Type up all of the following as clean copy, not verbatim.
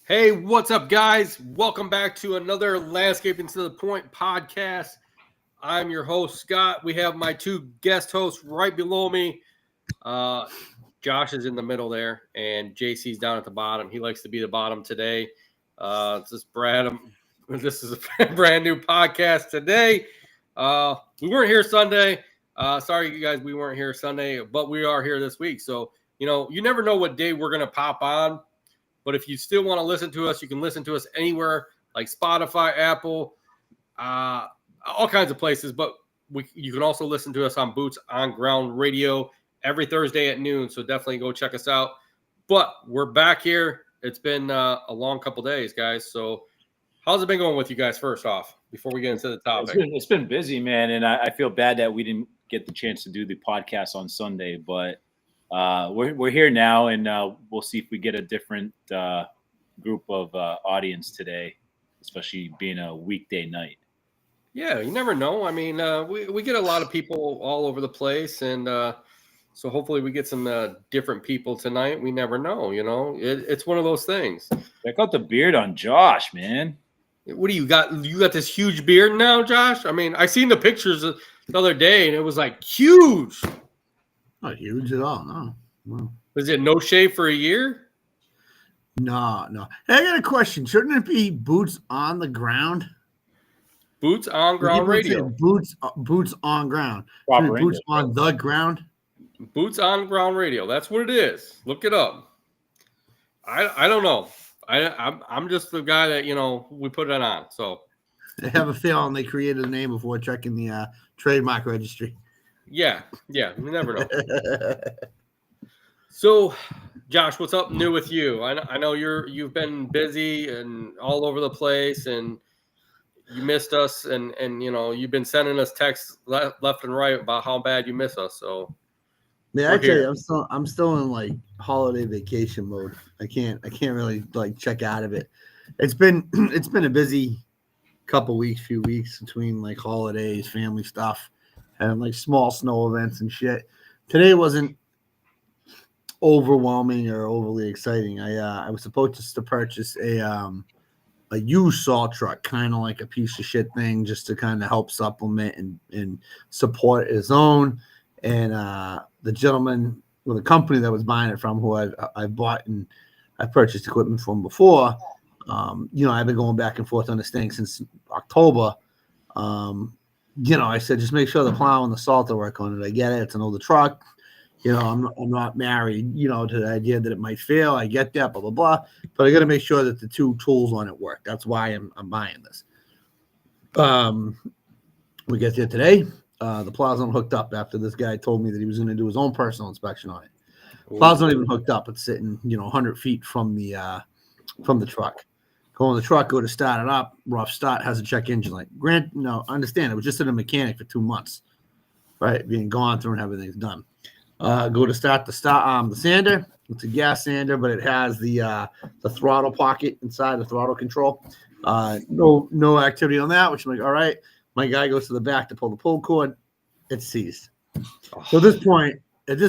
Hey, what's up, guys? Welcome back to another Landscaping to the Point podcast. I'm your host, Scott. We have my two guest hosts right below me. Josh is in the middle there, and JC's down at the bottom. He likes to be the bottom today. This is Brad. This is a brand new podcast today. We weren't here Sunday. Sorry, you guys, we weren't here Sunday, but we are here this week. So, you never know what day we're going to pop on. But if you still want to listen to us, you can listen to us anywhere like Spotify, Apple, all kinds of places. But you can also listen to us on Boots on Ground Radio every Thursday at noon. So definitely go check us out. But we're back here. It's been a long couple days, guys. So how's it been going with you guys first off before we get into the topic? It's been busy, man. And I feel bad that we didn't get the chance to do the podcast on Sunday. But we're here now, and we'll see if we get a different group of audience today, especially being a weekday night. Yeah, you never know. I mean, we get a lot of people all over the place, and so hopefully we get some different people tonight. We never know, It's one of those things. Check out the beard on Josh, man. What do you got? You got this huge beard now, Josh? I mean, I seen the pictures the other day, and it was like huge. Not huge at all, no. Was it no shave for a year? No. Hey, I got a question. Shouldn't it be Boots on the Ground? Boots on Ground Radio. Boots on Ground. Boots on the Ground. Boots on Ground Radio. That's what it is. Look it up. I don't know. I'm just the guy that we put it on. So I have a feeling they created a name before checking the trademark registry. Yeah, you never know. So, Josh, what's up new with you? I know you've been busy and all over the place, and you missed us, and you've been sending us texts left and right about how bad you miss us. So, yeah, actually, I'm still in like holiday vacation mode. I can't really like check out of it. It's been a busy few weeks between like holidays, family stuff, and like small snow events and shit. Today wasn't overwhelming or overly exciting. I was supposed to purchase a used salt truck, kind of like a piece of shit thing, just to kind of help supplement and support his own. And the gentleman with the company that was buying it from, who I bought and I purchased equipment from before, I've been going back and forth on this thing since October. I said, just make sure the plow and the salt will work on it. I get it. It's an older truck. I'm not married, to the idea that it might fail. I get that, blah, blah, blah. But I got to make sure that the two tools on it work. That's why I'm buying this. We get there today. The plow's not hooked up after this guy told me that he was going to do his own personal inspection on it. Plow's not even hooked up. It's sitting, 100 feet from the truck. Go in the truck, go to start it up. Rough start, has a check engine light. Understand. It was just in a mechanic for 2 months, right? Being gone through and everything's done. Go to start the sander. It's a gas sander, but it has the throttle pocket inside the throttle control. No activity on that, which I'm like, all right. My guy goes to the back to pull the pull cord. It's seized. So at this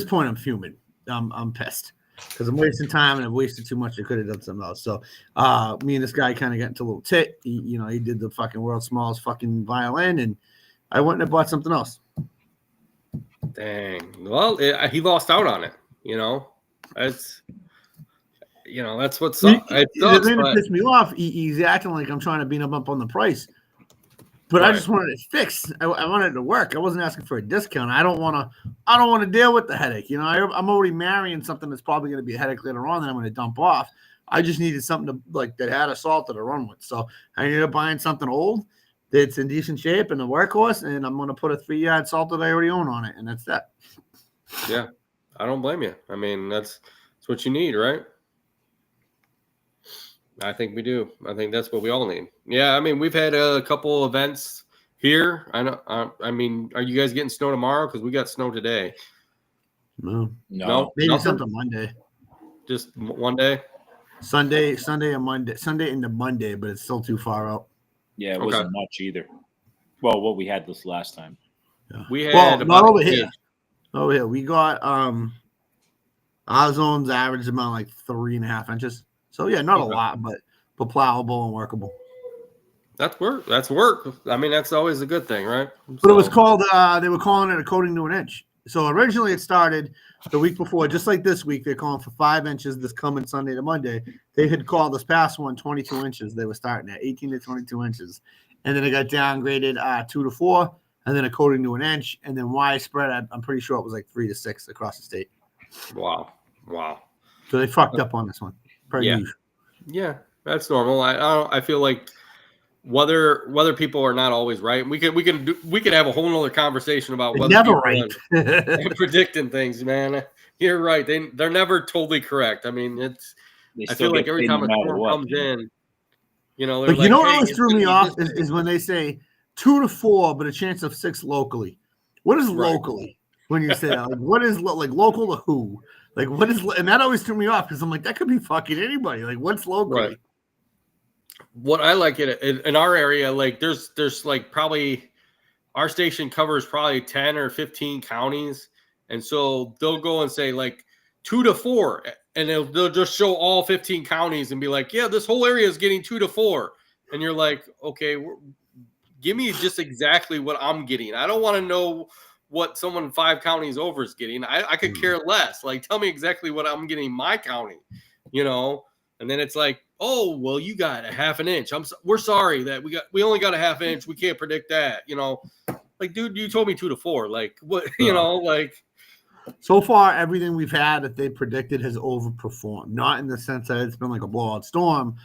point, I'm fuming. I'm pissed because I'm wasting time and I've wasted too much. I could have done something else. So me and this guy kind of got into a little tit. He did the fucking world's smallest fucking violin, and I went and bought something else. Dang. Well, he lost out on it. That's what sucks. It pissed me off. He's acting like I'm trying to beat him up on the price. But right. I just wanted it fixed. I wanted it to work. I wasn't asking for a discount. I don't want to deal with the headache. I'm already marrying something that's probably going to be a headache later on that I'm going to dump off. I just needed something that had a salt to run with. So I ended up buying something old that's in decent shape and a workhorse, and I'm going to put a 3-yard salt that I already own on it, and that's that. Yeah, I don't blame you. I mean, that's what you need, right? I think we do. I think that's what we all need. Yeah, I mean, we've had a couple events here. I know. I mean, are you guys getting snow tomorrow? Because we got snow today. No. Maybe nothing? Something Monday. Just one day. Sunday, and Monday. Sunday into Monday, but it's still too far out. Yeah, it wasn't much either. Well, what we had this last time. Yeah. We had not over here. Over here, we got our zone's average amount like 3.5 inches. So yeah, not a lot, but plowable and workable. That's work. That's work. I mean, that's always a good thing, right? But it was called. They were calling it a coating to an inch. So originally it started the week before, just like this week. They're calling for 5 inches this coming Sunday to Monday. They had called this past one 22 inches. They were starting at 18 to 22 inches, and then it got downgraded 2 to 4, and then a coating to an inch, and then widespread. I'm pretty sure it was like 3 to 6 across the state. Wow. So they fucked up on this one. Yeah, that's normal. I feel like whether people are not always right. We could have a whole nother conversation about whether never people right and predicting things, man. You're right. They're never totally correct. I mean, I feel like every time a storm comes in, they're like, like, what hey, always threw me off is when they say 2 to 4, but a chance of 6 locally. What is locally when you say that? Like, what is like local to who? Like, what is, and that always threw me off because I'm like, that could be fucking anybody. Like, what's locally? Right. What I like it in our area, like there's like probably our station covers probably 10 or 15 counties. And so they'll go and say like 2 to 4, and they'll just show all 15 counties and be like, yeah, this whole area is getting 2 to 4. And you're like, okay, give me just exactly what I'm getting. I don't want to know what someone 5 counties over is getting. I could care less. Like, tell me exactly what I'm getting my county, And then it's like, oh, well, you got a half an inch. We're sorry that we only got a half inch. We can't predict that, Like, dude, you told me 2 to 4. Like, what, like. So far, everything we've had that they predicted has overperformed. Not in the sense that it's been like a blowout storm,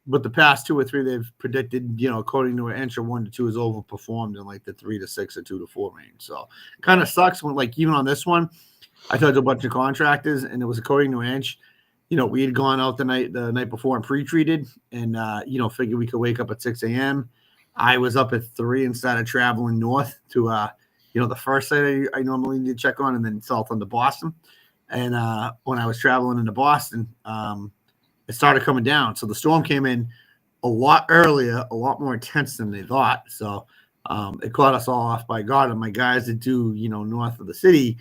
but the past 2 or 3 they've predicted, according to an inch or 1 to 2 has overperformed in like the 3 to 6 or 2 to 4 range. So kind of sucks when, like, even on this one, I talked to a bunch of contractors and it was according to an inch. We had gone out the night before and pre-treated and, figured we could wake up at 6 a.m. I was up at 3 and started traveling north to, the first site I normally need to check on, and then south onto Boston. And when I was traveling into Boston, it started coming down. So the storm came in a lot earlier, a lot more intense than they thought. So it caught us all off by guard. And my guys that do, north of the city,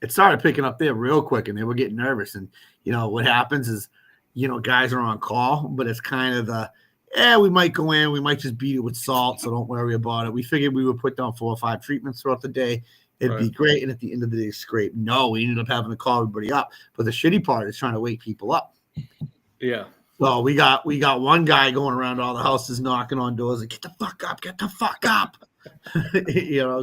it started picking up there real quick, and they were getting nervous. And, what happens is, guys are on call, but it's kind of we might go in, we might just beat it with salt, so don't worry about it. We figured we would put down 4 or 5 treatments throughout the day. It'd be great. And at the end of the day, scrape. No, we ended up having to call everybody up. But the shitty part is trying to wake people up. Yeah. So we got one guy going around all the houses knocking on doors like, get the fuck up.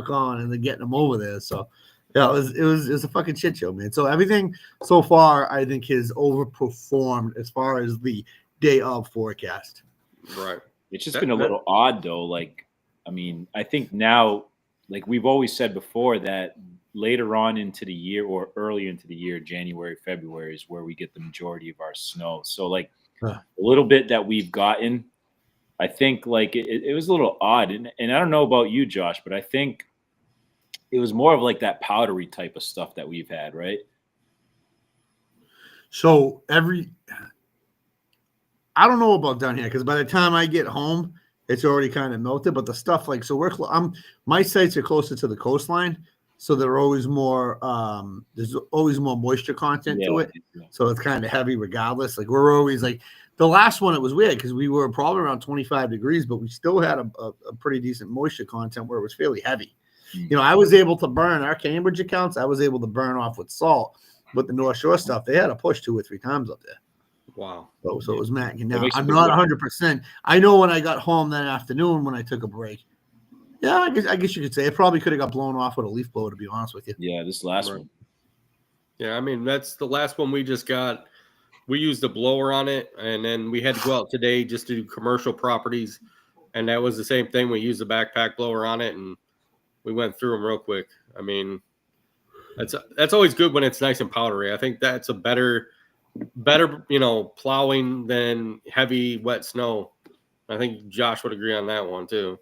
Calling and then getting them over there. So yeah, it was a fucking shit show, man. So everything so far, I think, has overperformed as far as the day of forecast. Right. It's just been a little odd though. Like, I mean, I think now, like we've always said before, that later on into the year or early into the year, January, February is where we get the majority of our snow. So like a little bit that we've gotten, I think like it was a little odd. And I don't know about you, Josh, but I think it was more of like that powdery type of stuff that we've had, right? So I don't know about down here because by the time I get home, it's already kind of melted. But the stuff like, so my sites are closer to the coastline, so they're always more. There's always more moisture content to it, so it's kind of heavy regardless. Like we're always like the last one. It was weird because we were probably around 25 degrees, but we still had a pretty decent moisture content where it was fairly heavy. I was able to burn our Cambridge accounts. I was able to burn off with salt, but the North Shore stuff, they had to push 2 or 3 times up there. Wow. So it was macking down. I'm not 100%. I know when I got home that afternoon when I took a break. Yeah, I guess you could say it probably could have got blown off with a leaf blower, to be honest with you. Yeah, this last one. Yeah, I mean, that's the last one we just got. We used a blower on it, and then we had to go out today just to do commercial properties, and that was the same thing. We used the backpack blower on it, and we went through them real quick. I mean, that's always good when it's nice and powdery. I think that's a better plowing than heavy wet snow. I think Josh would agree on that one too.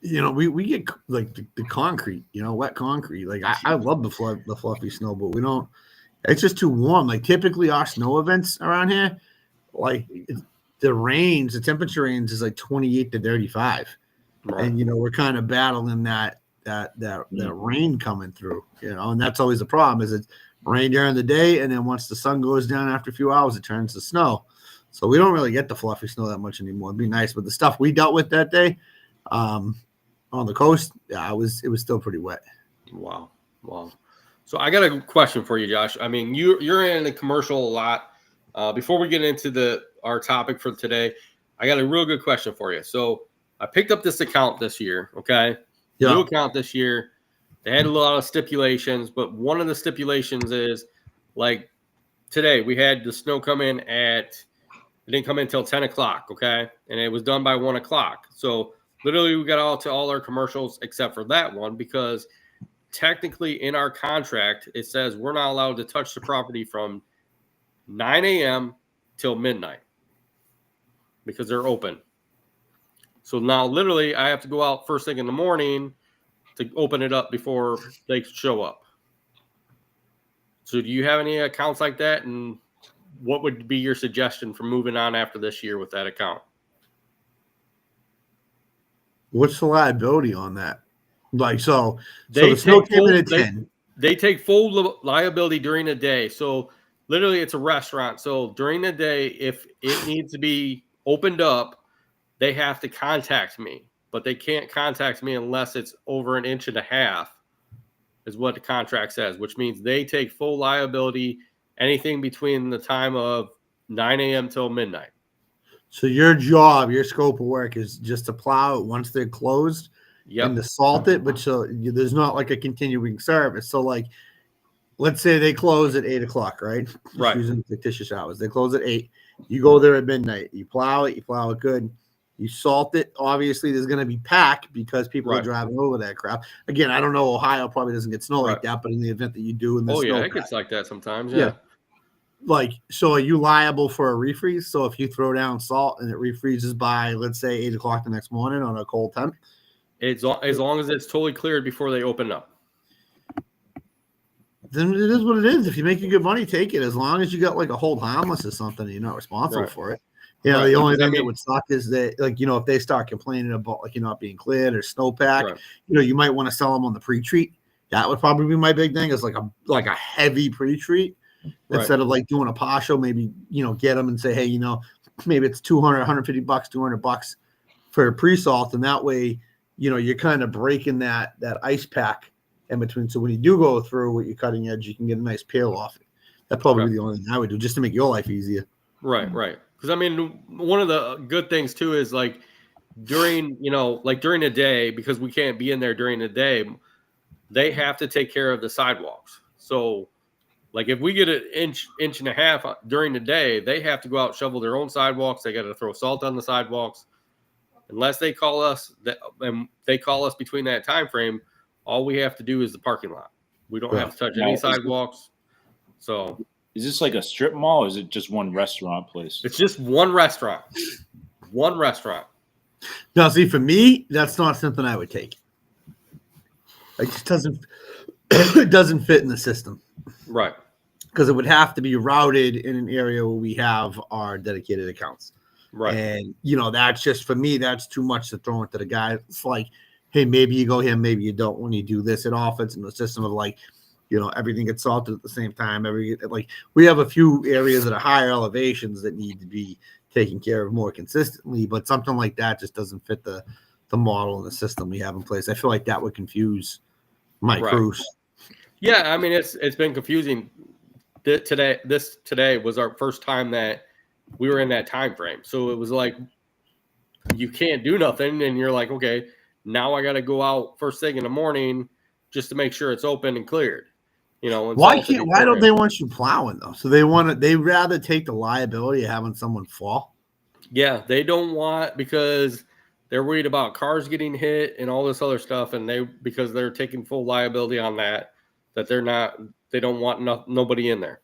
We get like the concrete, wet concrete. Like I love the fluffy snow, but we don't. It's just too warm. Like typically our snow events around here, like the temperature range is like 28 to 35, right. And we're kind of battling that rain coming through. And that's always the problem. Is it's rain during the day, and then once the sun goes down after a few hours, it turns to snow. So we don't really get the fluffy snow that much anymore. It'd be nice, but the stuff we dealt with that day on the coast, yeah, it was still pretty wet. Wow. So I got a question for you, Josh. I mean, you're in the commercial a lot. Before we get into our topic for today, I got a real good question for you. So I picked up this account this year. Okay, Yeah. New account this year. They had a lot of stipulations, but one of the stipulations is like today we had the snow come in it didn't come in until 10 o'clock, okay? And it was done by 1 o'clock. So literally we got all our commercials except for that one because technically in our contract, it says we're not allowed to touch the property from 9 a.m. till midnight because they're open. So now literally I have to go out first thing in the morning to open it up before they show up. So do you have any accounts like that? And what would be your suggestion for moving on after this year with that account? What's the liability on that? Like, so They the snow take came in full- at 10. They take full liability during the day. So literally it's a restaurant. So during the day, if it needs to be opened up, they have to contact me, but they can't contact me unless it's over 1.5 inches is what the contract says, which means they take full liability anything between the time of 9 a.m. till midnight. So your job, your scope of work is just to plow it once they're closed and to salt it, but so there's not like a continuing service. So like, let's say they close at 8 o'clock, right? Right. Using fictitious hours. They close at 8. You go there at midnight. You plow it good. You salt it. Obviously, there's going to be pack because people are driving over that crap. Again, I don't know. Ohio probably doesn't get snow like that, but in the event that you do, in the snow it gets like that sometimes. Yeah. Like, so are you liable for a refreeze? So if you throw down salt and it refreezes by, let's say, 8 o'clock the next morning on a cold temp, as long as it's totally cleared before they open up. Then it is what it is. If you make good money, take it. As long as you got like a hold harmless or something, and you're not responsible for it. You know, the only thing that would suck is that, like, you know, if they start complaining about like you're not being cleared or snowpack, you know, you might want to sell them on the pre-treat. That would probably be my big thing. Is like a heavy pre-treat instead of like doing a partial. Maybe, you know, get them and say, hey, you know, maybe it's $200, $150, $200 for a pre-salt, and that way, you know, you're kind of breaking that ice pack in between. So when you do go through with your cutting edge, you can get a nice peel off it. That'd probably be the only thing I would do just to make your life easier. Right. Because I mean, one of the good things too is like during the day, because we can't be in there during the day, they have to take care of the sidewalks. So like if we get an inch and a half during the day, they have to go out, shovel their own sidewalks. They got to throw salt on the sidewalks. Unless they call us between that time frame, all we have to do is the parking lot. We don't have to touch any sidewalks. So is this like a strip mall or is it just one restaurant place? it's just one restaurant. One restaurant. Now, see, for me, that's not something I would take. It just doesn't fit in the system. Right. Because it would have to be routed in an area where we have our dedicated accounts. Right. And, you know, that's just, for me, that's too much to throw into the guy. It's like, hey, maybe you go here, maybe you don't when you do this. It all fits in the system of like, you know, everything gets salted at the same time. Like we have a few areas that are higher elevations that need to be taken care of more consistently, but something like that just doesn't fit the model and the system we have in place. I feel like that would confuse my crews. Yeah, I mean it's been confusing. Today was our first time that we were in that time frame. So it was like you can't do nothing, and you're like, okay, now I got to go out first thing in the morning just to make sure it's open and cleared. You know, why don't they want you plowing though? So they rather take the liability of having someone fall. Yeah, they don't want, because they're worried about cars getting hit and all this other stuff, and because they're taking full liability on that they don't want nobody in there.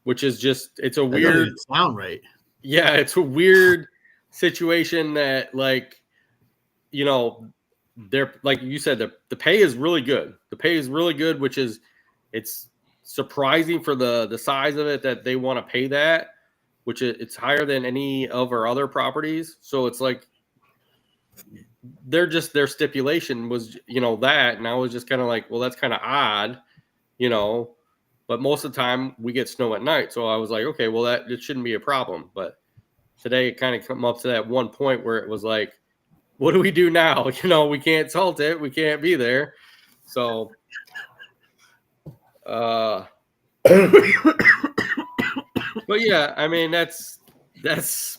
Which is just, it's a weird sound right. Yeah, it's a weird situation that, like, you know, they're like you said, the pay is really good. The pay is really good, which is, it's surprising for the size of it that they want to pay that, which it's higher than any of our other properties. So it's like their stipulation was, you know, that, and I was just kind of like, well, that's kind of odd, you know. but most of the time we get snow at night. So I was like, okay, well it shouldn't be a problem. But today it kind of come up to that one point where it was like, what do we do now? We can't salt it. We can't be there. So, but yeah, I mean, that's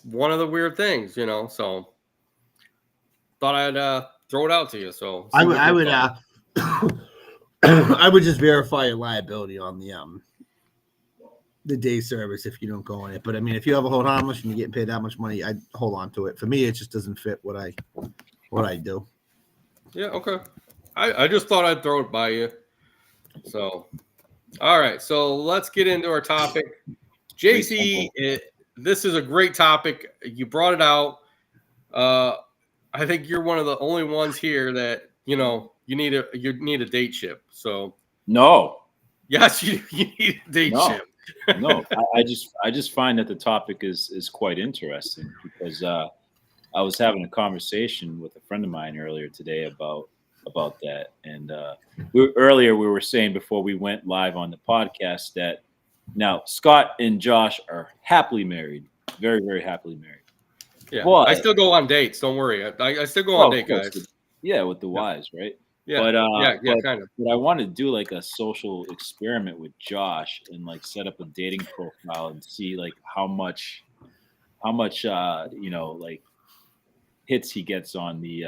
one of the weird things, so thought I'd throw it out to you. So I would I would just verify your liability on the day service if you don't go on it. But I mean, if you have a hold harmless and you're getting paid that much money, I'd hold on to it. For me, it just doesn't fit what I do. Yeah, okay. I just thought I'd throw it by you. So, all right. So let's get into our topic. JC, this is a great topic. You brought it out. I think you're one of the only ones here that you need a date ship. So No. yes, you need a date ship. No, I just find that the topic is quite interesting because I was having a conversation with a friend of mine earlier today about that, and we were saying before we went live on the podcast that now Scott and Josh are happily married, very, very happily married. Yeah, but I still go on dates. Don't worry, I still go on date, guys. With the wives, right? Yeah, but, kind of. But I want to do like a social experiment with Josh and like set up a dating profile and see like how much like hits he gets on the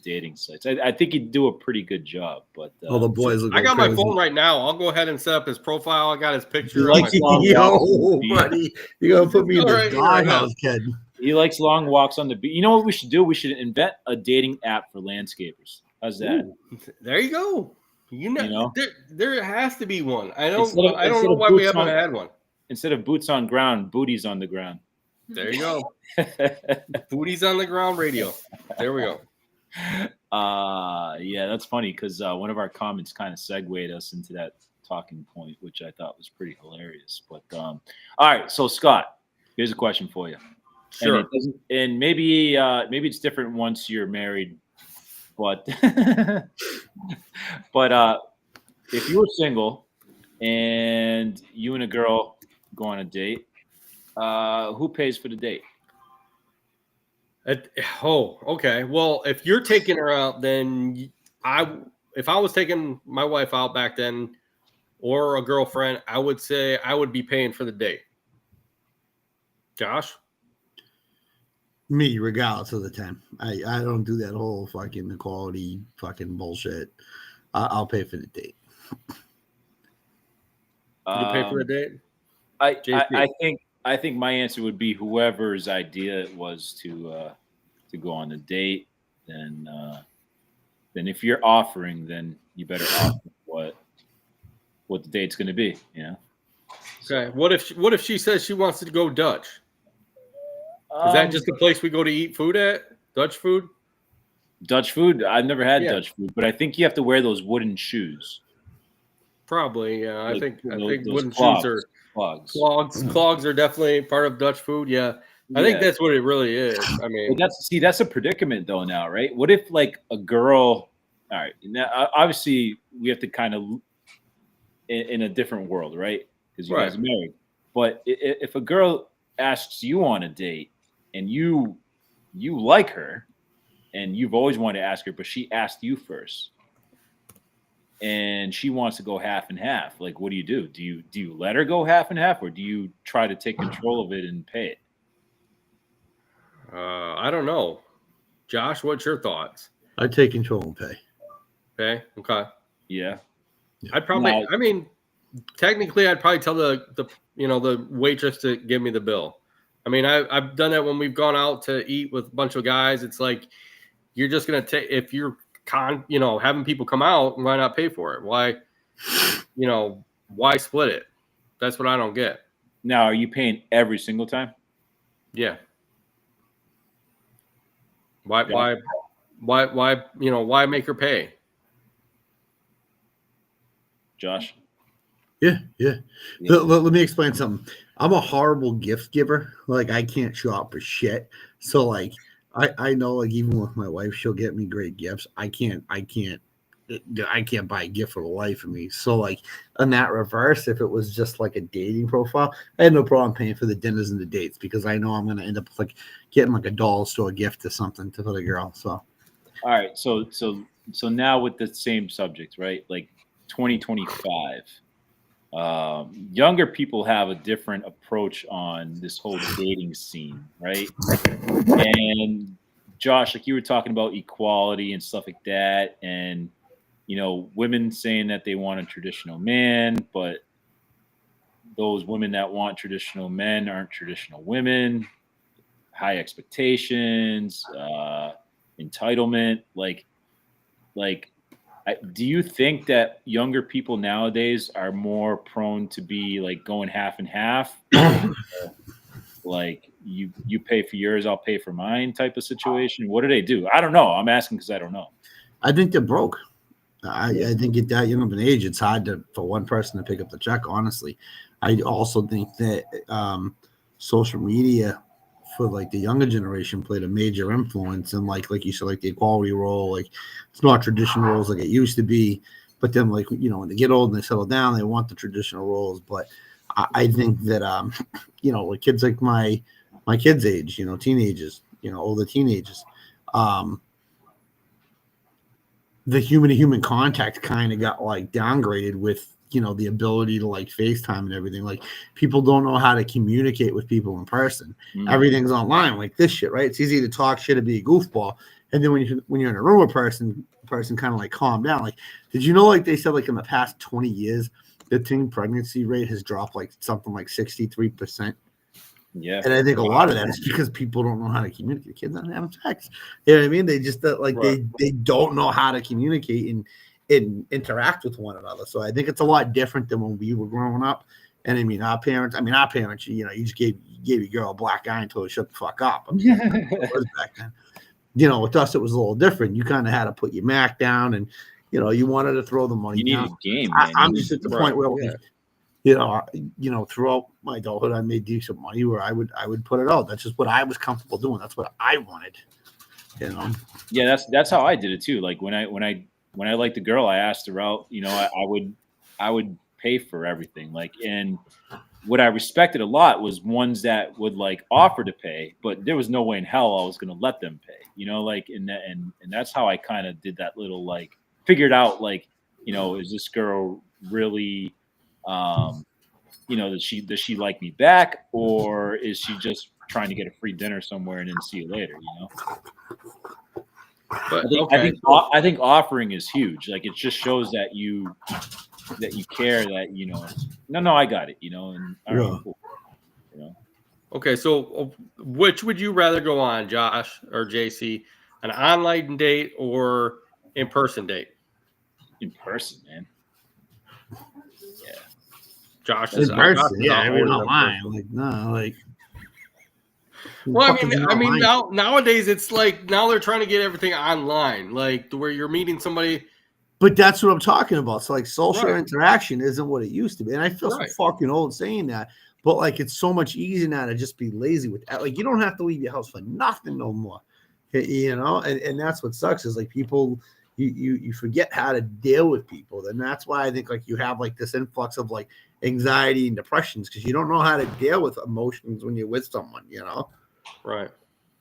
dating sites. I think he'd do a pretty good job. But all the boys look. I got crazy. my phone right now. I'll go ahead and set up his profile. I got his picture. Like yo, buddy, you're gonna put me in the doghouse, kid. He likes long walks on the beach. You know what we should do? We should invent a dating app for landscapers. How's that? Ooh, there you go. There has to be one. I don't know why we haven't had one. Instead of boots on ground, booties on the ground. There you go. Booties on the ground radio. There we go. Yeah, that's funny because one of our comments kind of segued us into that talking point, which I thought was pretty hilarious. But all right, so Scott, here's a question for you. Sure. And maybe it's different once you're married, but if you were single and you and a girl go on a date, who pays for the date? Okay. Well, if you're taking her out, then if I was taking my wife out back then, or a girlfriend, I would say I would be paying for the date. Josh? Me, regardless of the time. I don't do that whole fucking equality fucking bullshit. I'll pay for the date. You pay for the date? I think my answer would be whoever's idea it was to go on the date. Then if you're offering, then you better offer what the date's going to be. Okay. What if she says she wants to go Dutch? Is that just the place we go to eat food at? Dutch food? Dutch food? I've never had Dutch food, but I think you have to wear those wooden shoes. Probably, yeah. I think wooden clogs, shoes are clogs. Clogs are definitely part of Dutch food. Yeah. I think that's what it really is. I mean, that's a predicament though now, right? What if like a girl? All right, now obviously we have to kind of in a different world, right? Because you guys are married. But if a girl asks you on a date and you like her and you've always wanted to ask her, but she asked you first and she wants to go half and half, like what do? Do you let her go half and half, or do you try to take control of it and pay it? I don't know. Josh, what's your thoughts? I'd take control and pay. Okay. Yeah. I'd probably technically I'd probably tell the waitress to give me the bill. I mean, I've done that when we've gone out to eat with a bunch of guys. It's like you're just gonna take, if you're having people come out, why not pay for it? Why split it? That's what I don't get. Now, are you paying every single time? Yeah. Why make her pay? Josh? Yeah. Let me explain something. I'm a horrible gift giver. Like, I can't shop for shit. So like I know, like, even with my wife, she'll get me great gifts. I can't I can't buy a gift for the life of me. So like on that reverse, if it was just like a dating profile, I had no problem paying for the dinners and the dates because I know I'm going to end up like getting like a dollar store gift or something for the girl. So All right, so now with the same subject, right? Like 2025, younger people have a different approach on this whole dating scene, right? And Josh, like you were talking about equality and stuff like that, and women saying that they want a traditional man, but those women that want traditional men aren't traditional women. High expectations, entitlement, do you think that younger people nowadays are more prone to be like going half and half, like you pay for yours, I'll pay for mine type of situation? What do they do? I don't know. I'm asking because I don't know. I think they're broke. I think at that young of an age, it's hard for one person to pick up the check. Honestly, I also think that social media for like the younger generation played a major influence in like you said, like the equality role. Like it's not traditional roles like it used to be, but then like when they get old and they settle down, they want the traditional roles. But I think that like kids like my kids' age, teenagers, older teenagers, the human to human contact kind of got like downgraded with the ability to like FaceTime and everything. Like people don't know how to communicate with people in person. Everything's online like this shit, right? It's easy to talk shit and be a goofball, and then when you're in a room with person kind of like calm down. Like, did you know like they said like in the past 20 years the teen pregnancy rate has dropped like something like 63%? Yeah. And I think a lot of that is because people don't know how to communicate. Kids aren't having sex. You know what I mean? They just they don't know how to communicate and interact with one another. So I think it's a lot different than when we were growing up. And I mean, our parents, you just gave your girl a black eye and told her shut the fuck up. It was back then. With us it was a little different. You kind of had to put your Mac down, and you wanted to throw the money. You needed game. I'm just at the point where throughout my adulthood, I made decent money where I would put it out. That's just what I was comfortable doing. That's what I wanted. Yeah, that's how I did it too. Like when I liked the girl, I asked her out. I would pay for everything. Like, and what I respected a lot was ones that would like offer to pay, but there was no way in hell I was going to let them pay. And that's how I kind of did that little like figured out like is this girl really does she like me back, or is she just trying to get a free dinner somewhere and then see you later? But I think offering is huge. Like it just shows that you care, that no, I got it, and all right, cool. Okay, so which would you rather go on, Josh or JC, an online date or in-person date? In person, man. Yeah. Josh is online. Like no, like. Well, I mean, nowadays it's like now they're trying to get everything online, like to where you're meeting somebody. But that's what I'm talking about. So like social interaction isn't what it used to be, and I feel so fucking old saying that. But like it's so much easier now to just be lazy with that. Like you don't have to leave your house for nothing no more, And that's what sucks is like people. You forget how to deal with people, and that's why I think like you have like this influx of like anxiety and depressions because you don't know how to deal with emotions when you're with someone, Right.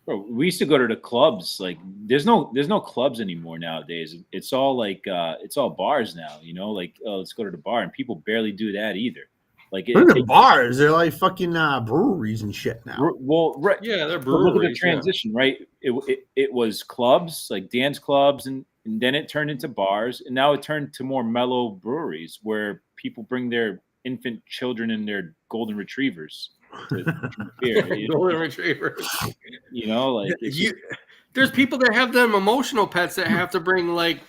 Bro, we used to go to the clubs. Like there's no clubs anymore nowadays. It's all like it's all bars now, like let's go to the bar, and people barely do that either. Like the bars, they're like fucking breweries and shit now. Well, right. Yeah, they're breweries. Look at the transition, right? It was clubs, like dance clubs, and then it turned into bars, and now it turned to more mellow breweries where people bring their infant children and their golden retrievers to drink beer. Golden retrievers. Like there's people that have them emotional pets that have to bring like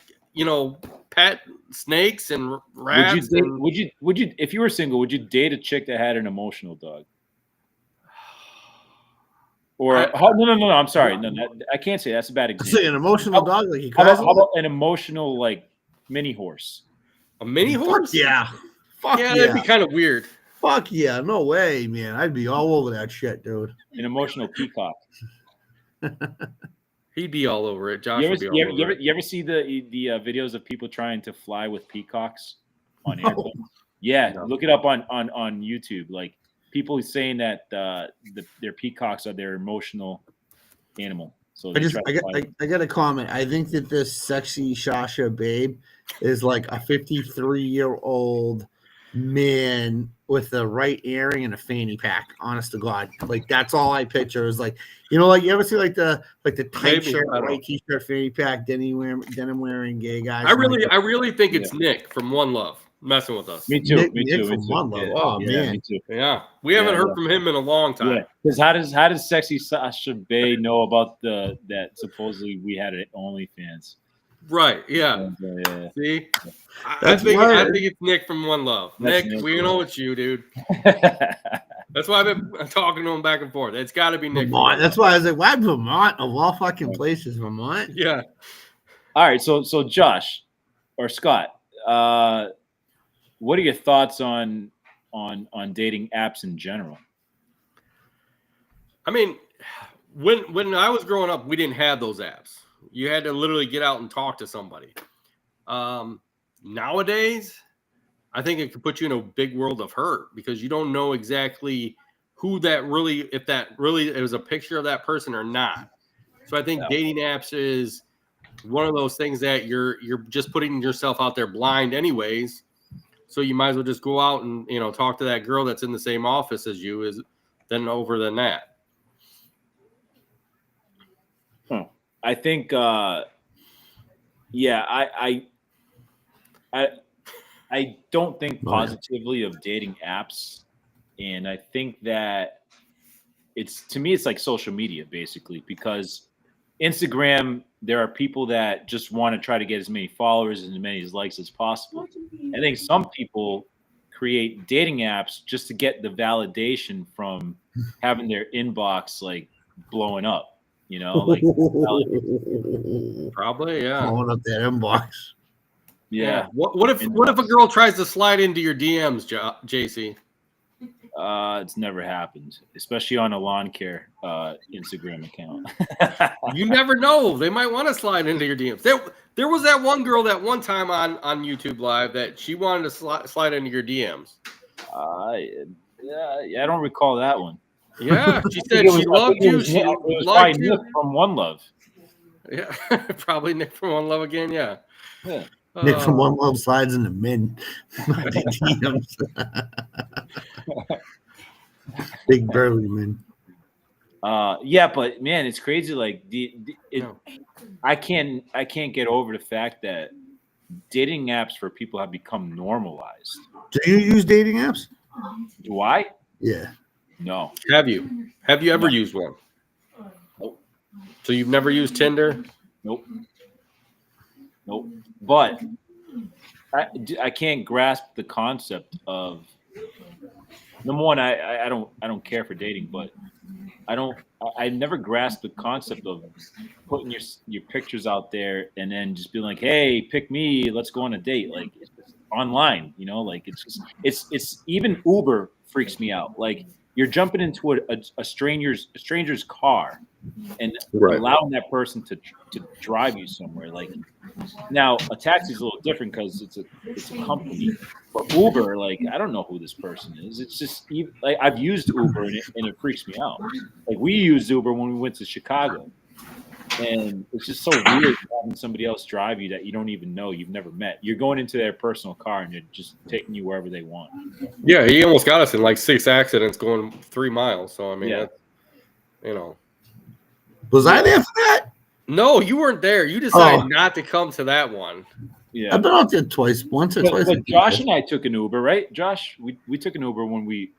pet snakes and rats. Would you if you were single, would you date a chick that had an emotional dog? Or no, I'm sorry. No, I can't say that's a bad example. Say an emotional dog, like how about an emotional like mini horse? A mini horse? Fuck yeah. That'd be kind of weird. Fuck yeah, no way, man. I'd be all over that shit, dude. An emotional peacock. He'd be all over it. Josh would be all over it. You ever see the videos of people trying to fly with peacocks on No. airplanes? Yeah, No. look it up on YouTube. Like people saying that their peacocks are their emotional animal. So I got a comment. I think that this sexy Shasha babe is like a 53-year-old man with the right earring and a fanny pack. Honest to God, like that's all I picture is like, like you ever see like the tight Maybe, shirt, I don't white know. t-shirt, fanny pack, denim wearing gay guys. I really think it's Nick from One Love messing with us. Me too. Nick, me Nick too. from me too. One Love. Yeah, Oh yeah, man, me too. Yeah, we haven't heard from him in a long time. Yeah, because how does sexy Sasha Bay know about that supposedly we had at OnlyFans? Right? Yeah. Yeah. See, I That's think why- it's Nick from One Love. That's Nick, Nick, we yeah. know it's you, dude. That's why I've been talking to him back and forth. It's got to be Nick. From Vermont. One That's Love. why I was like, why Vermont of all fucking places, Vermont? Yeah. All right, so Josh or Scott, what are your thoughts on dating apps in general? I mean, when I was growing up, we didn't have those apps. You had to literally get out and talk to somebody. Nowadays, I think it could put you in a big world of hurt because you don't know exactly if that really it was a picture of that person or not. So I think dating apps is one of those things that you're just putting yourself out there blind anyways. So you might as well just go out and talk to that girl that's in the same office as you than that. I think I don't think positively of dating apps, and I think that to me it's like social media basically, because Instagram, there are people that just want to try to get as many followers and as many likes as possible. I think some people create dating apps just to get the validation from having their inbox like blowing up. Like Probably, yeah. Blowing up that inbox. Yeah. What if a girl tries to slide into your DMs, JC? It's never happened, especially on a lawn care Instagram account. You never know; they might want to slide into your DMs. There was that one girl that one time on YouTube Live that she wanted to slide into your DMs. Yeah, I don't recall that one. Yeah, she said she loved you. She liked you. Nick from One Love. Yeah, probably Nick from One Love again. Yeah. Nick from One Love slides into men. Big burly man. Yeah, but man, it's crazy. Like I can't get over the fact that dating apps for people have become normalized. Do you use dating apps? Do I? Yeah. No. Have you ever used one? Nope. So you've never used Tinder? Nope. But I can't grasp the concept of, number one, I don't care for dating, but I never grasped the concept of putting your pictures out there and then just being like, hey, pick me, let's go on a date. Like it's online, like it's even Uber freaks me out. Like you're jumping into a stranger's car and allowing that person to drive you somewhere. Like now a taxi is a little different because it's a company. But Uber, like I don't know who this person is. It's just like I've used Uber and it freaks me out. Like we used Uber when we went to Chicago, and it's just so weird having somebody else drive you that you don't even know, you've never met. You're going into their personal car and they're just taking you wherever they want. Yeah, he almost got us in like 6 accidents going 3 miles. So I mean, Was I there for that? No, you weren't there. You decided not to come to that one. Yeah, I've been out there once or twice. But Josh and I took an Uber, right? Josh, we took an Uber when we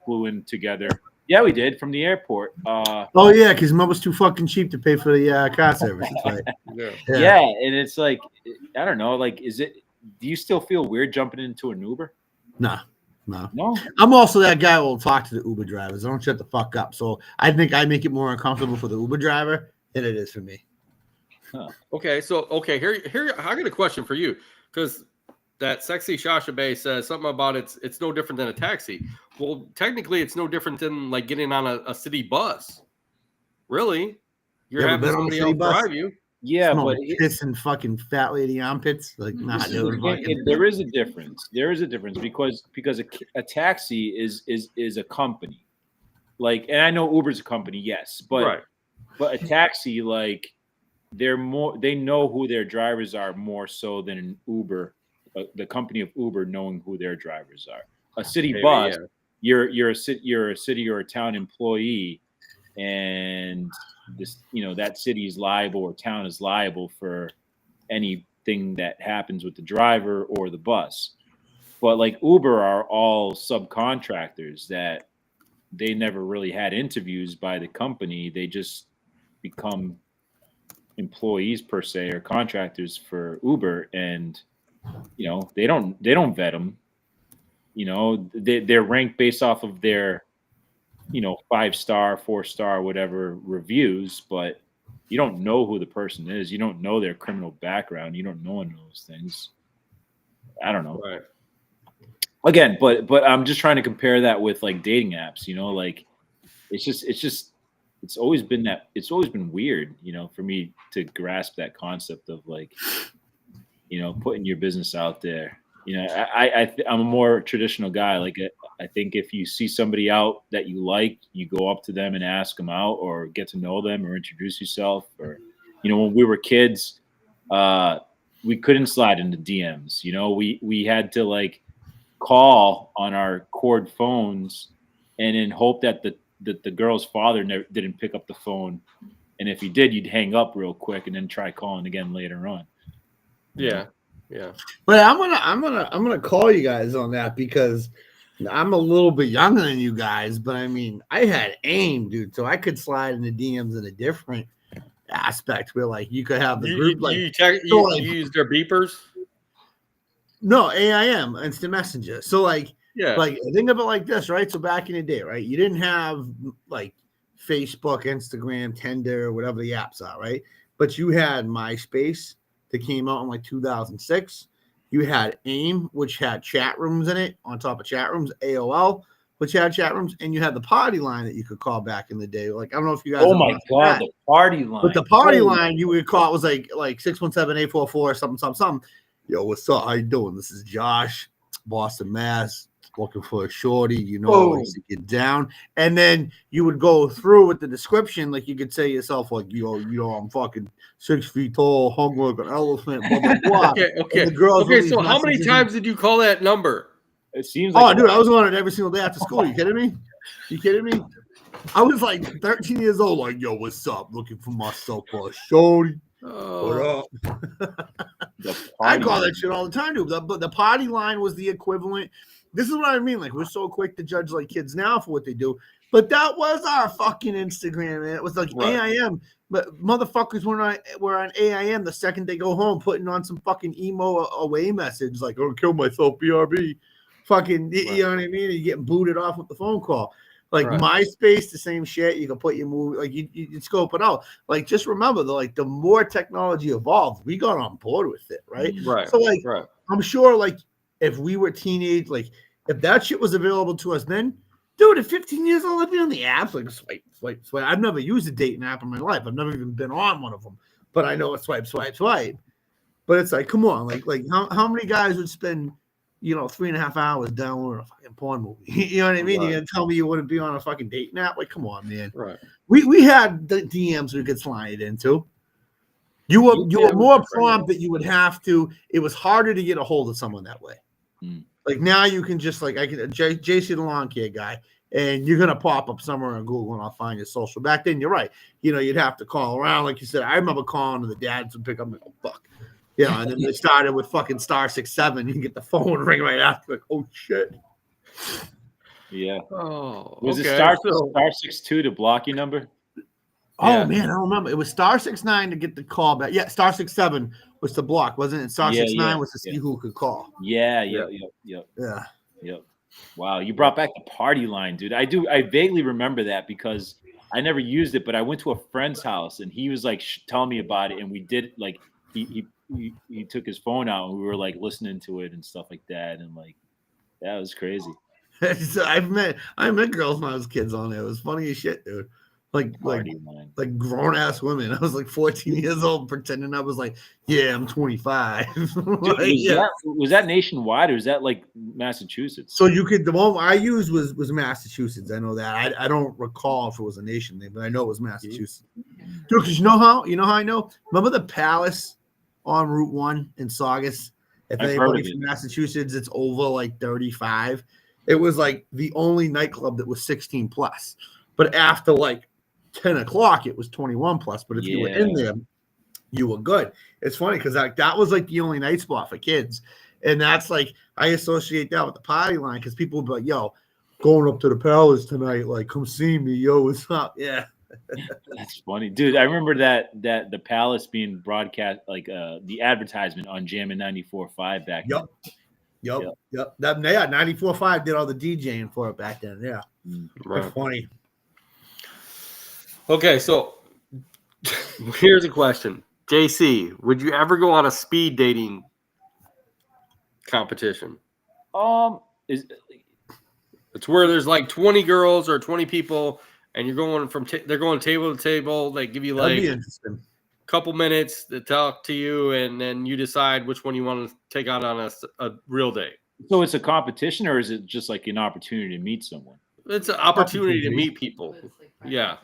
flew in together. Yeah, we did from the airport. Oh yeah, because mom was too fucking cheap to pay for the car service. Right? Yeah, and it's like I don't know. Like, do you still feel weird jumping into an Uber? No. No. I'm also that guy who will talk to the Uber drivers. I don't shut the fuck up. So I think I make it more uncomfortable for the Uber driver than it is for me. Huh. Okay, here I got a question for you, because that sexy Shasha Bay says something about it's no different than a taxi. Well, technically, it's no different than like getting on a city bus. Really? You're You ever having been on a somebody city else bus? drive you. Yeah, Smell but piss and fucking fat lady armpits. Like, nah, this is the dude. thing, Fucking, there is a difference. There is a difference because a taxi is a company. Like, and I know Uber's a company, yes, but a taxi, like, they know who their drivers are more so than an Uber, the company of Uber knowing who their drivers are. A city Maybe, bus, yeah. you're a city or a town employee, and this, that city is liable or town is liable for anything that happens with the driver or the bus. But like Uber are all subcontractors that they never really had interviews by the company. They just become employees per se or contractors for Uber, and they don't vet them. They're ranked based off of their 5-star, 4-star, whatever reviews, but you don't know who the person is. You don't know their criminal background. You don't know any of those things. I don't know. Right. Again, but I'm just trying to compare that with like dating apps. Like it's always been weird, for me to grasp that concept of like, putting your business out there. I'm a more traditional guy. Like, I think if you see somebody out that you like, you go up to them and ask them out, or get to know them, or introduce yourself. Or, when we were kids, we couldn't slide into DMs. We had to like call on our cord phones, and then hope that the girl's father didn't pick up the phone. And if he did, you'd hang up real quick and then try calling again later on. Yeah. Yeah. but I'm gonna call you guys on that because I'm a little bit younger than you guys. But I mean, I had AIM, dude, so I could slide into DMs in a different aspect where like you could have the group You use their beepers. No, AIM, instant messenger. So like Yeah. like think of it like this, right? So back in the day, right? You didn't have like Facebook, Instagram, Tinder, whatever the apps are, right? But you had MySpace that came out in like 2006. You had AIM, which had chat rooms in it on top of chat rooms, AOL, which had chat rooms, and you had the party line that you could call back in the day. Like, I don't know if you guys Oh my God, the party line. But the party line you would call it was like 617-844 something. Yo, what's up? How you doing? This is Josh, Boston, Mass. Looking for a shorty, to get down. And then you would go through with the description, like you could say yourself, like, I'm fucking 6 feet tall, hung like an elephant, blah, blah, blah. Okay. And the girls So how many times did you call that number? It seems like dude, I was on it every single day after school. You kidding me? I was like 13 years old, like, yo, what's up? Looking for myself a shorty. What up? I call that shit all the time, dude. But the party line was the equivalent. This is what I mean. Like, we're so quick to judge like kids now for what they do, but that was our fucking Instagram, man. It was like AIM, but motherfuckers were on AIM the second they go home, putting on some fucking emo away message like, "Oh, kill myself, BRB." Fucking, you know what I mean? And you're getting booted off with the phone call. Like MySpace, the same shit. You can put your movie, like you scope it out. Like, just remember, the more technology evolved, we got on board with it, right? Right. So I'm sure, like, if we were teenage, like if that shit was available to us then, dude, at 15 years old, I'd be on the apps, like swipe. I've never used a dating app in my life. I've never even been on one of them, but I know it's swipe. But it's like, come on, like how many guys would spend 3.5 hours downloading a fucking porn movie? You know what I mean? You're gonna tell me you wouldn't be on a fucking dating app? Like, come on, man. Right. We had the DMs we could slide into. You were more prompt that you would have to. It was harder to get a hold of someone that way. Like, now you can just, like, I can JC the lawn care guy, and you're gonna pop up somewhere on Google, and I'll find your social. Back then, you're right. You'd have to call around, like you said. I remember calling, and the dads would pick up and go, fuck. And then they started with fucking *67. You can get the phone ring right after. Like, oh shit. Yeah. Oh, was it *62 to block your number? Oh man, I don't remember. It was *69 to get the call back. Yeah, *67 was to block, wasn't it? *69 was to see who could call. Yeah. Wow, you brought back the party line, dude. I vaguely remember that because I never used it, but I went to a friend's house and he was like telling me about it, and we did like he took his phone out and we were like listening to it and stuff like that, and like that was crazy. So I met girls when I was kids on there. It was funny as shit, dude. like Party line. like grown ass women. I was like 14 years old, pretending I was like, yeah, I'm 25. Dude, was that nationwide or is that like Massachusetts? So you could, the one I used was Massachusetts. I know that. I don't recall if it was a nation thing, but I know it was Massachusetts. Dude, because you know how I know? Remember the Palace on Route 1 in Saugus? If I've anybody heard of from Massachusetts, it's over like 35. It was like the only nightclub that was 16 plus. But after like 10 o'clock, it was 21 plus. But if you were in there, you were good. It's funny because that was like the only night spot for kids. And that's like, I associate that with the party line because people would be like, yo, going up to the Palace tonight, like, come see me, yo, what's up? Yeah. That's funny, dude. I remember that the Palace being broadcast, like the advertisement on Jammin' 94.5 back then. Yep. That 94.5 did all the DJing for it back then. Yeah. Right. That's funny. Okay, so here's a question. JC, would you ever go on a speed dating competition? It's where there's like 20 girls or 20 people, and you're going they're going table to table. They give you like That'd be interesting. a couple minutes to talk to you, and then you decide which one you want to take out on a real date. So it's a competition, or is it just like an opportunity to meet someone? It's an opportunity to meet people. Yeah.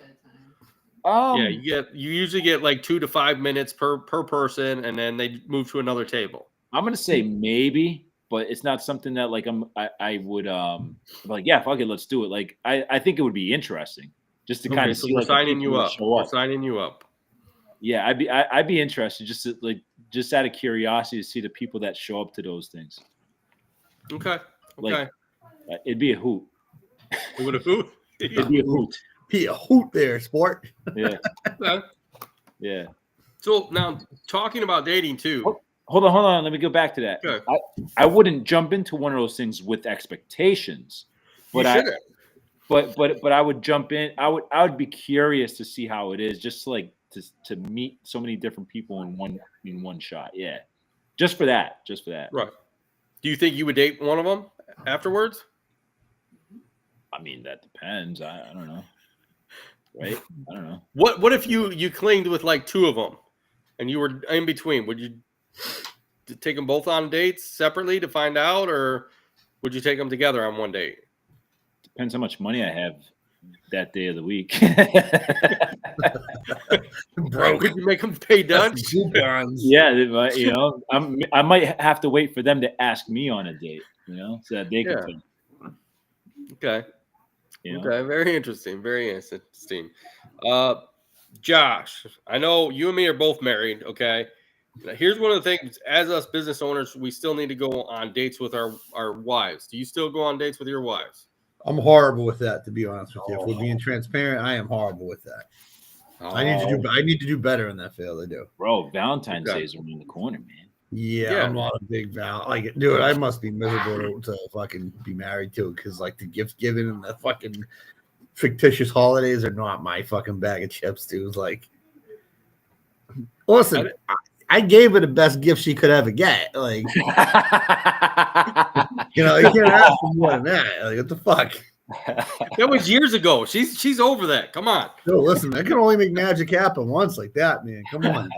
You usually get like 2 to 5 minutes per person, and then they move to another table. I'm gonna say maybe, but it's not something that like I would like, yeah, fuck it, let's do it. Like I think it would be interesting just to kind of see, we're like, signing you up. Show up. We're signing you up. Yeah, I'd be interested just out of curiosity to see the people that show up to those things. Okay. Like, it'd be a hoot. It would a hoot. It'd be a hoot. Be a hoot there, sport. Yeah. Okay. Yeah. So now talking about dating too. Hold on. Let me go back to that. Okay. I wouldn't jump into one of those things with expectations, but I would jump in. I would be curious to see how it is, just like to meet so many different people in one shot. Yeah, just for that. Right. Do you think you would date one of them afterwards? I mean, that depends. I don't know. Right? I don't know. What if you clinged with like 2 of them, and you were in between? Would you take them both on dates separately to find out, or would you take them together on one date? Depends how much money I have that day of the week. Bro, Would you make them pay Dutch? Yeah, you know, I might have to wait for them to ask me on a date, you know, so that they can. Okay. You know? Okay. Very interesting. Very interesting. Josh, I know you and me are both married. Okay. Now, here's one of the things: as us business owners, we still need to go on dates with our wives. Do you still go on dates with your wives? I'm horrible with that, to be honest with you. If we're being transparent, I am horrible with that. I need to do better in that field. I do. Bro, Valentine's Day is around the corner, man. Yeah, I'm not a big like, dude, I must be miserable to fucking be married to, because like the gift giving and the fucking fictitious holidays are not my fucking bag of chips, dude. Like, listen, I gave her the best gift she could ever get. Like, you know, you can't ask for more than that. Like, what the fuck? That was years ago. She's over that. Come on. No, listen, I can only make magic happen once like that, man. Come on.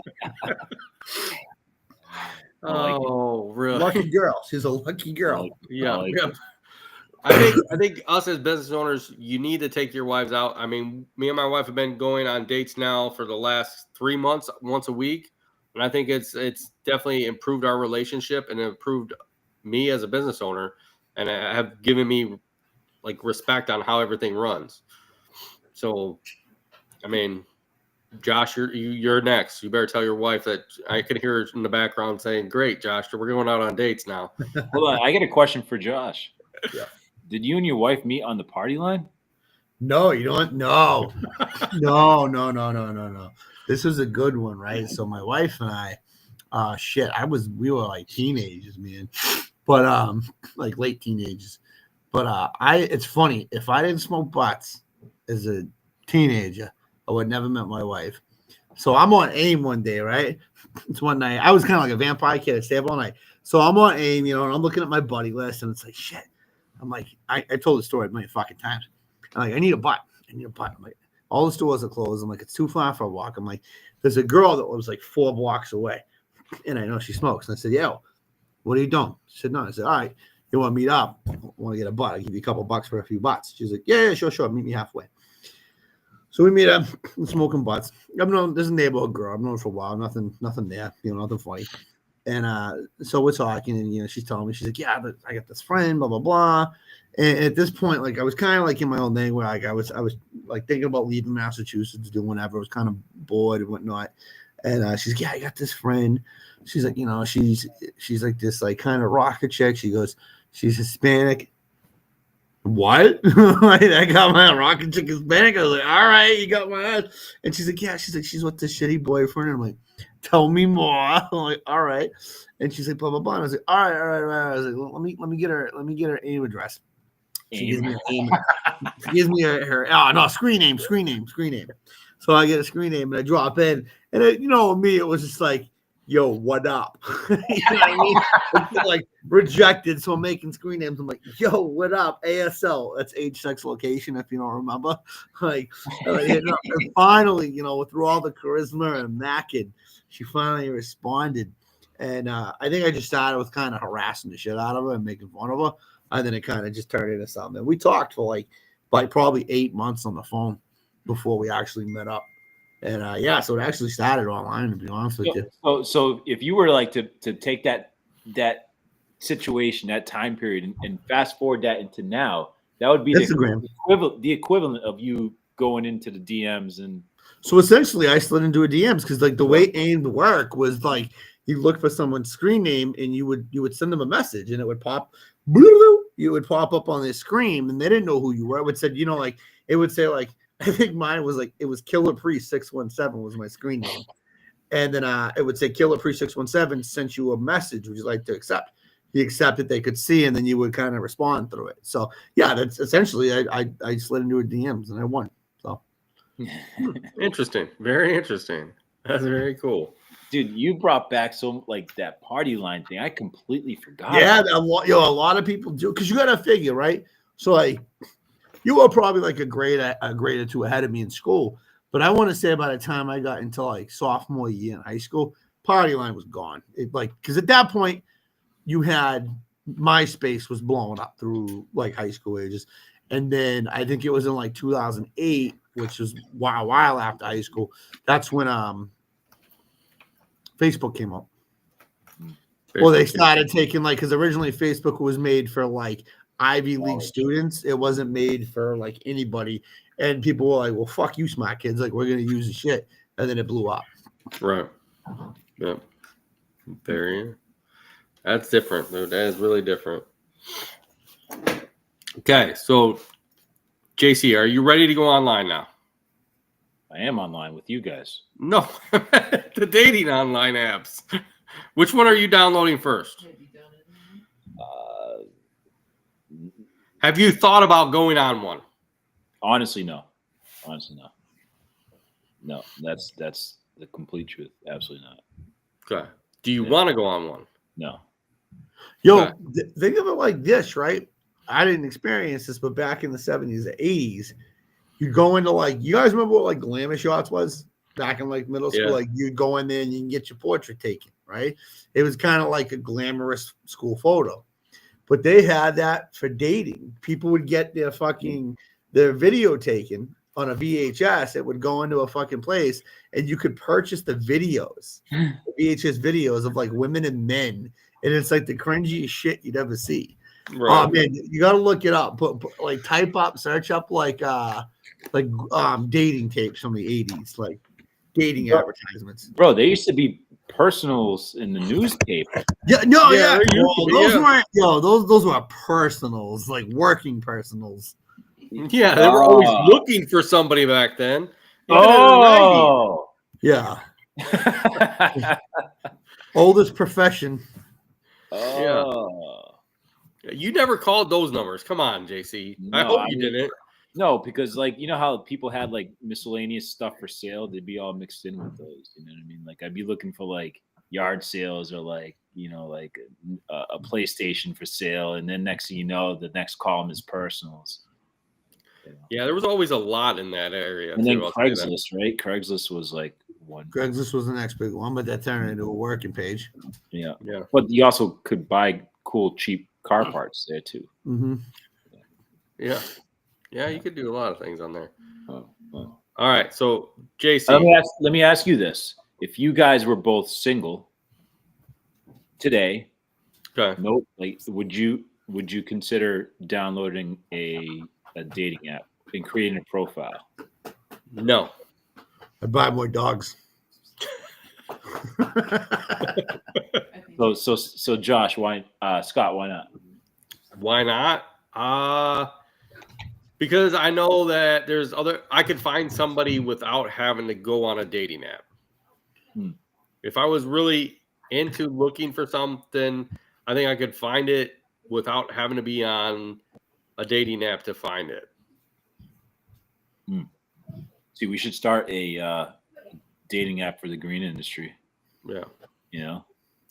Oh, really? Lucky girl. She's a lucky girl. Yeah. I think us as business owners, you need to take your wives out. I mean, me and my wife have been going on dates now for the last 3 months, once a week. And I think it's definitely improved our relationship and improved me as a business owner, and have given me like respect on how everything runs. So, I mean, Josh, you're next. You better tell your wife that. I could hear her in the background saying, "Great, Josh, we're going out on dates now." Hold on, I got a question for Josh. Yeah. Did you and your wife meet on the party line? No, you don't. No. This is a good one, right? So my wife and I, we were like teenagers, man, but like late teenagers. But it's funny, if I didn't smoke butts as a teenager, I would never met my wife. So I'm on AIM one day, right? It's one night. I was kind of like a vampire kid. I stay up all night. So I'm on AIM, you know, and I'm looking at my buddy list, and it's like, shit. I'm like, I told the story a million fucking times. I'm like, I need a butt. I'm like, All the stores are closed. I'm like, it's too far for a walk. I'm like, there's a girl that lives like 4 blocks away, and I know she smokes. And I said, yo, what are you doing? She said, no. I said, all right, you want to meet up? I want to get a butt? I'll give you a couple bucks for a few butts. She's like, yeah, sure. Meet me halfway. So we meet up, smoking butts. I've known this is a neighborhood girl. I've known her for a while. Nothing there, nothing funny. And so we're talking, and she's telling me, she's like, yeah, but I got this friend, blah blah blah. And at this point, like I was kind of like in my own thing where like I was like thinking about leaving Massachusetts, doing whatever. I was kind of bored and whatnot. And she's like, yeah, I got this friend. She's like, she's like this like kind of rocker chick. She goes, she's Hispanic. What? Like, I got my rocket chick Hispanic. I was like, all right, you got my ass. And she's like, yeah. She's like, she's with this shitty boyfriend. And I'm like, tell me more. I'm like, all right. And she's like, blah blah blah. And I was like, all right. I was like, well, let me get her AIM address. She gives me her AIM. She gives me her screen name. So I get a screen name and I drop in, and me, it was just like, yo, what up? You know what I mean? It's like rejected. So I'm making screen names. I'm like, yo, what up? ASL. That's age, sex, location, if you don't remember. Like, and finally, through all the charisma and macking, she finally responded. And I think I just started with kind of harassing the shit out of her and making fun of her. And then it kind of just turned into something. And we talked for like probably 8 months on the phone before we actually met up. And so it actually started online, to be honest with you. So if you were like to take that situation, that time period, and fast forward that into now, that would be the equivalent of you going into the DMs. And so essentially I slid into a DMs because like the way AIM work was like you look for someone's screen name and you would send them a message and it would pop up on their screen, and they didn't know who you were. It would say, it would say like, I think mine was like, it was Killer Priest 617 was my screen name. And then it would say Killer Priest 617 sent you a message, would you like to accept? He accepted, they could see, and then you would kind of respond through it. So yeah, that's essentially I slid into a DMs and I won. So interesting. Very interesting. That's very cool. Dude, you brought back some like that party line thing. I completely forgot. Yeah, a lot of people do, because you gotta figure, right? So like, you were probably like a grade or two ahead of me in school, but I want to say by the time I got into like sophomore year in high school, party line was gone. Because at that point, you had MySpace was blowing up through like high school ages, and then I think it was in like 2008, which was a while after high school. That's when Facebook came up. Well, they started taking because originally Facebook was made for like Ivy League students. It wasn't made for like anybody, and people were like, well, fuck you, smart kids, like we're gonna use the shit, and then it blew up. Right. Yep. That's different, dude. That is really different. Okay, so JC, are you ready to go online now? I am online with you guys. No, the dating online apps. Which one are you downloading first? Have you thought about going on one? Honestly, no. No, that's the complete truth. Absolutely not. Okay. Do you want to go on one? No. Yo, think of it like this, right? I didn't experience this, but back in the 70s, the 80s, you go into you guys remember what like glamour shots was back in like middle school? Yeah. Like you'd go in there and you can get your portrait taken, right? It was kind of like a glamorous school photo. But they had that for dating. People would get their video taken on a VHS. It would go into a fucking place, and you could purchase the videos, the VHS videos of like women and men, and it's like the cringiest shit you'd ever see. Right. Oh man, you got to look it up. Put search up dating tapes from the 80s, like dating advertisements. Bro, they used to be personals in the newspaper. Those were personals, like working personals. Yeah, they were always looking for somebody back then. Yeah. Oldest profession. Yeah. You never called those numbers. Come on, JC. No, I hope you didn't. No, because you know how people had like miscellaneous stuff for sale? They'd be all mixed in with those. You know what I mean? Like I'd be looking for like yard sales or like a PlayStation for sale, and then next thing you know, the next column is personals. Yeah, there was always a lot in that area. And then too, I'll tell you that. Craigslist, right? Craigslist was like one. Craigslist was the next big one, but that turned into a working page. Yeah. Yeah. But you also could buy cool, cheap car parts there too. Mm-hmm. Yeah. Yeah, you could do a lot of things on there. Oh. All right. So, JC. Let me ask you this. If you guys were both single today, Okay. would you consider downloading a dating app and creating a profile? No. I'd buy more dogs. So Josh, Scott, why not? Why not? Because I know that I could find somebody without having to go on a dating app. If I was really into looking for something, I think I could find it without having to be on a dating app to find it. See, we should start a dating app for the green industry. Yeah.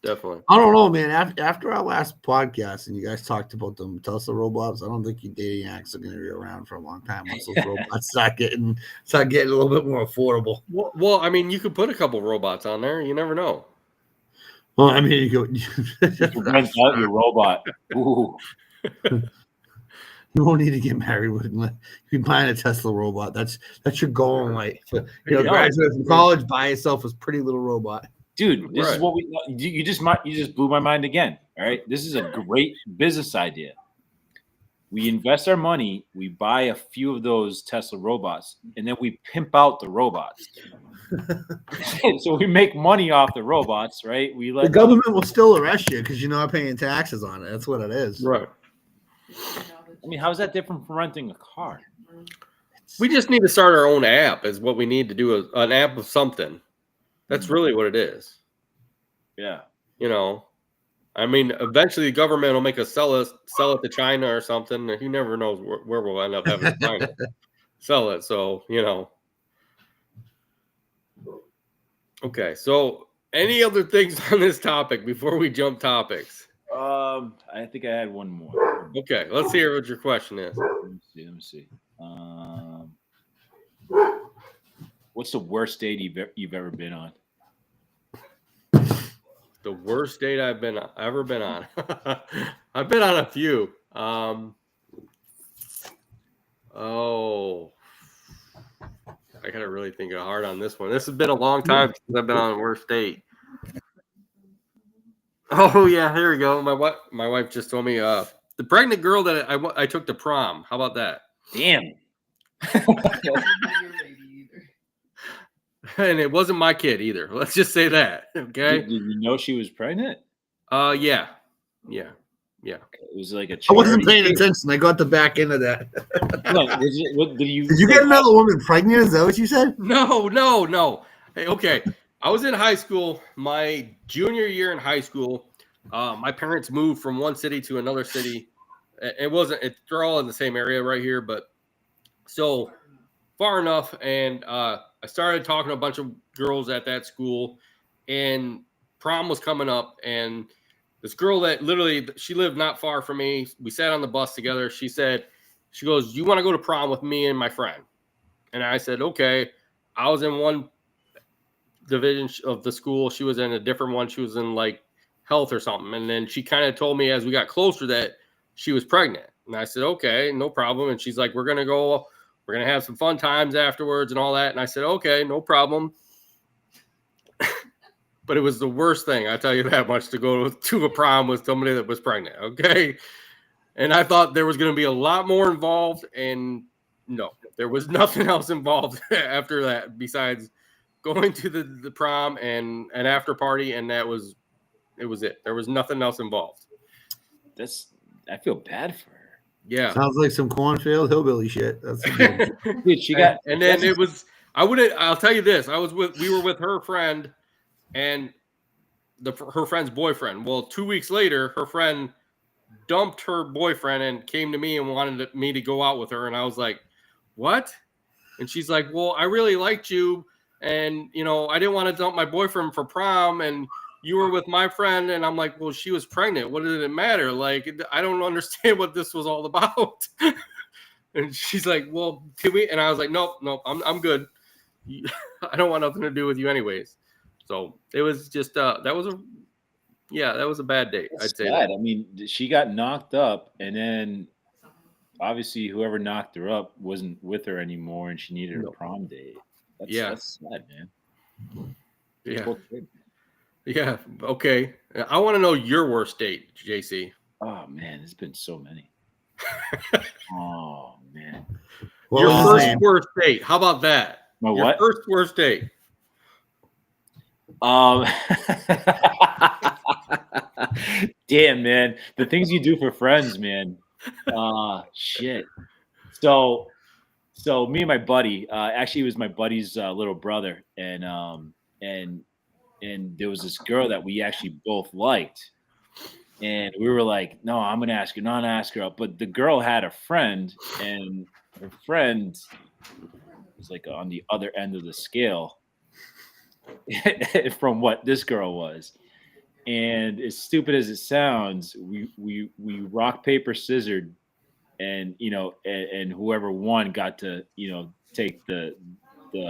Definitely. I don't know, man. After our last podcast and you guys talked about them Tesla robots, I don't think your dating apps are going to be around for a long time once those robots start getting a little bit more affordable. Well, I mean, you could put a couple robots on there. You never know. Well, I mean, You rent out your robot. Ooh. You won't need to get married with if you're buying a Tesla robot. That's your goal in life. Graduate from college, buy yourself a pretty little robot. Dude, this is what you just blew my mind again. All right. This is a great business idea. We invest our money, we buy a few of those Tesla robots, and then we pimp out the robots. So we make money off the robots, right? The government will still arrest you because you're not paying taxes on it. That's what it is. Right. I mean, how is that different from renting a car? We just need to start our own app is what we need to do, an app of something. That's really what it is. Yeah. I mean, eventually the government will make us sell it to China or something. Who never knows where we'll end up having to find it. Sell it. So, Okay. So any other things on this topic before we jump topics? I think I had one more. Okay. Let's hear what your question is. Let me see. What's the worst date you've ever been on? The worst date I've ever been on. I've been on a few. I gotta really think hard on this one. This has been a long time since I've been on a worst date. Oh yeah, here we go. My wife just told me the pregnant girl that I took to prom. How about that? Damn. And it wasn't my kid either. Let's just say that. Okay. Did you know she was pregnant? Yeah. It was like a. I wasn't paying attention. I got the back end of that. Did you get another woman pregnant? Is that what you said? No. Hey, okay. I was in high school. My junior year in high school, my parents moved from one city to another city. They're all in the same area right here, but so far enough. And I started talking to a bunch of girls at that school, and prom was coming up. And this girl that she lived not far from me. We sat on the bus together. She goes, "You want to go to prom with me and my friend?" And I said, "Okay." I was in one division of the school. She was in a different one. She was in like health or something. And then she kind of told me as we got closer that she was pregnant. And I said, "Okay, no problem." And she's like, "We're going to have some fun times afterwards and all that." And I said, "Okay, no problem." But it was the worst thing, I tell you that much, to go to a prom with somebody that was pregnant. Okay. And I thought there was going to be a lot more involved. And no, there was nothing else involved after that besides going to the prom and an after party. And it was it. There was nothing else involved. I feel bad for her. Yeah. Sounds like some cornfield hillbilly shit. That's Dude, she got. And then it was. I'll tell you this. We were with her friend and her friend's boyfriend. Well, 2 weeks later, her friend dumped her boyfriend and came to me and wanted me to go out with her. And I was like, "What?" And she's like, "Well, I really liked you. And, I didn't want to dump my boyfriend for prom. And you were with my friend." And I'm like, "Well, she was pregnant. What did it matter? Like, I don't understand what this was all about." And she's like, well, can we? And I was like, nope, I'm good. I don't want nothing to do with you anyways. So it was just that was a bad date. It's I'd say sad. that. I mean, she got knocked up, and then obviously whoever knocked her up wasn't with her anymore, and she needed a prom date. That's sad, man. Yeah. Yeah. Okay. I want to know your worst date, JC. Oh man, there's been so many. Oh man. Your first worst date. How about that? Your first worst date. Damn, man. The things you do for friends, man. Shit. So me and my buddy, actually it was my buddy's little brother, and there was this girl that we actually both liked. And we were like, no, I'm gonna ask her, not ask her out. But the girl had a friend, and her friend was like on the other end of the scale from what this girl was. And as stupid as it sounds, we rock, paper, scissors, and and whoever won got to take the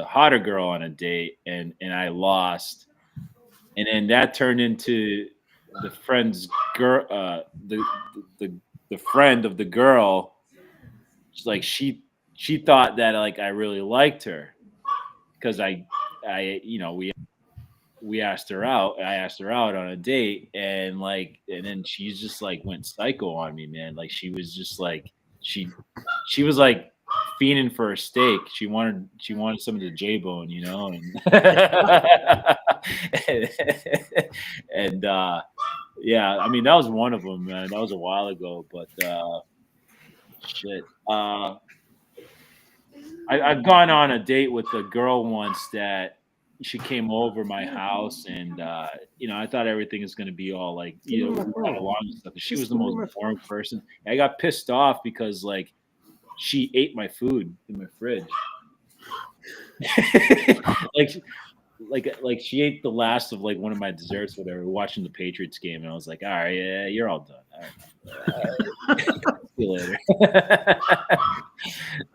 hotter girl on a date, and I lost, and then that turned into the friend's girl, the friend of the girl. Like she thought that like I really liked her because we asked her out. I asked her out on a date, and then she's just like went psycho on me, man. Like she was just like she was like fiending for a steak. She wanted some of the J-bone, and yeah, I mean that was one of them, man. That was a while ago, but shit. I've gone on a date with a girl once that she came over my house, and I thought everything was going to be all like we got along and stuff. She was the most boring person. I got pissed off because like she ate my food in my fridge. like she ate the last of like one of my desserts, whatever, watching the Patriots game, and I was like, all right, yeah, you're all done. All right. See you later.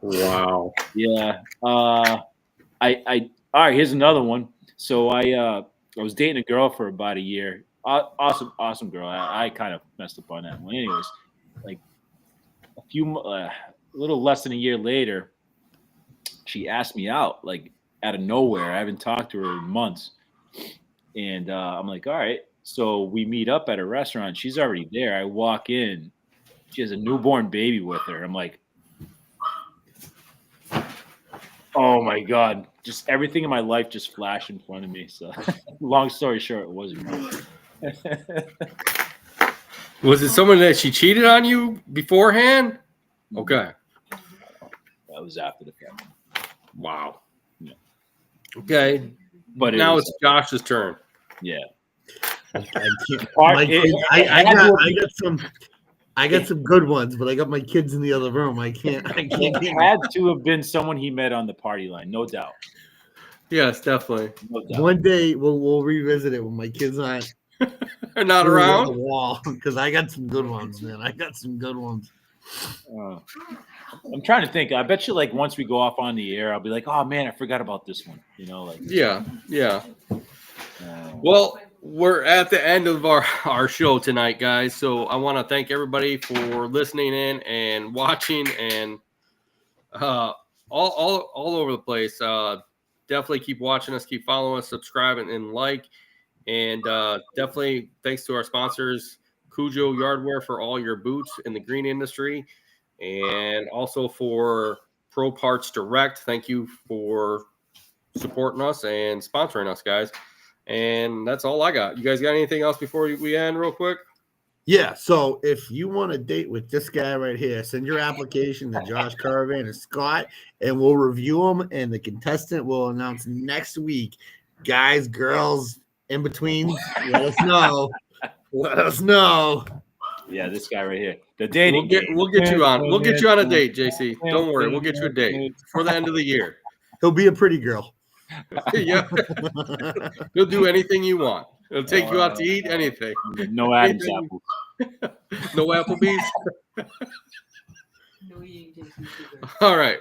Wow. Yeah. All right, here's another one. So I was dating a girl for about a year. Awesome girl. I kind of messed up on that one. Anyways, like a little less than a year later, she asked me out, like out of nowhere. I haven't talked to her in months, and I'm like, all right. So we meet up at a restaurant. She's already there. I walk in. She has a newborn baby with her. I'm like, oh my God. Just everything in my life just flashed in front of me. So long story short, it wasn't me. Was it someone that she cheated on you beforehand? Okay. That was after the fact. Wow. Yeah. Okay. But now it's Josh's turn. Yeah. I got some good ones, but I got my kids in the other room. I can't. It had to have been someone he met on the party line, no doubt. Yes, definitely. No doubt. One day we'll revisit it when my kids aren't not around. The wall, because I got some good ones, man. I got some good ones. I'm trying to think. I bet you, like, once we go off on the air, I'll be like, "Oh man, I forgot about this one." Yeah. Well, we're at the end of our show tonight, guys. So I want to thank everybody for listening in and watching, and all over the place. Definitely keep watching us, keep following us, subscribing, and like. And definitely thanks to our sponsors, Cujo Yardware, for all your boots in the green industry, and also for Pro Parts Direct. Thank you for supporting us and sponsoring us, guys. And that's all I got. You guys got anything else before we end real quick? Yeah. So if you want to date with this guy right here, send your application to Josh Caravan and Scott, and we'll review them. And the contestant will announce next week. Guys, girls, in between, let us know. Let us know. Yeah, this guy right here. The dating. We'll get you on. We'll get you on a date, JC. Don't worry. We'll get you a date for the end of the year. He'll be a pretty girl. Yeah. He'll do anything you want. He'll take you out to eat, anything. No Adam's apples. No Applebee's. All right.